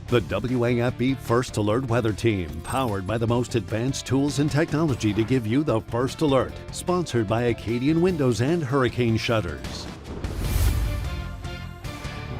The WAFB First Alert Weather Team, powered by the most advanced tools and technology to give you the first alert. Sponsored by Acadian Windows and Hurricane Shutters.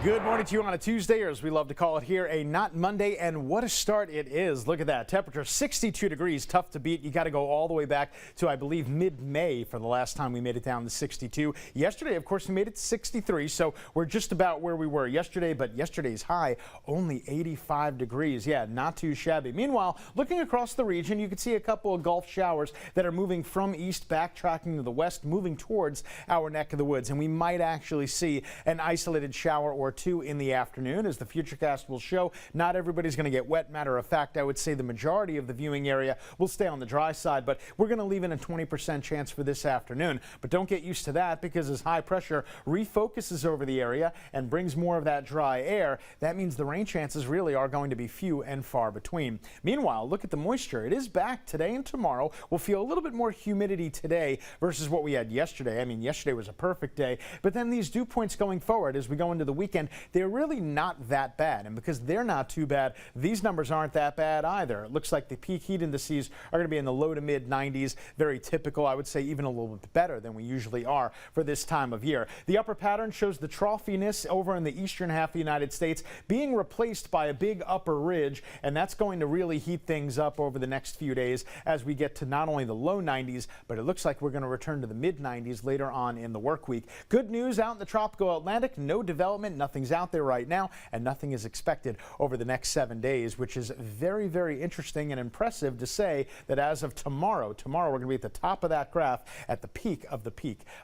Good morning to you on a Tuesday, or as we love to call it here, a not Monday, and what a start it is. Look at that. Temperature 62 degrees, tough to beat. You got to go all the way back to, I believe, mid-May for the last time we made it down to 62. Yesterday, of course, we made it to 63, so we're just about where we were yesterday, but yesterday's high, only 85 degrees. Yeah, not too shabby. Meanwhile, looking across the region, you can see a couple of Gulf showers that are moving from east, backtracking to the west, moving towards our neck of the woods, and we might actually see an isolated shower or two in the afternoon. As the Futurecast will show, not everybody's going to get wet. Matter of fact, I would say the majority of the viewing area will stay on the dry side, but we're going to leave in a 20% chance for this afternoon. But don't get used to that, because as high pressure refocuses over the area and brings more of that dry air, that means the rain chances really are going to be few and far between. Meanwhile, look at the moisture. It is back today and tomorrow. We'll feel a little bit more humidity today versus what we had yesterday. I mean, yesterday was a perfect day, but then these dew points going forward as we go into the weekend, they're really not that bad. And because they're not too bad, these numbers aren't that bad either. It looks like the peak heat indices are going to be in the low to mid 90s. Very typical. I would say even a little bit better than we usually are for this time of year. The upper pattern shows the troughiness over in the eastern half of the United States being replaced by a big upper ridge, and that's going to really heat things up over the next few days as we get to not only the low 90s, but it looks like we're going to return to the mid 90s later on in the work week. Good news out in the tropical Atlantic, no development, nothing's out there right now, and nothing is expected over the next 7 days, which is very, very interesting and impressive to say that as of tomorrow we're going to be at the top of that graph at the peak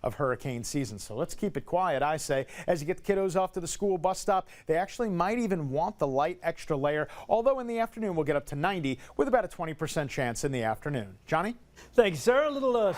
of hurricane season. So let's keep it quiet, I say. As you get the kiddos off to the school bus stop, they actually might even want the light extra layer, although in the afternoon we'll get up to 90 with about a 20% chance in the afternoon. Johnny? Thanks, sir. A little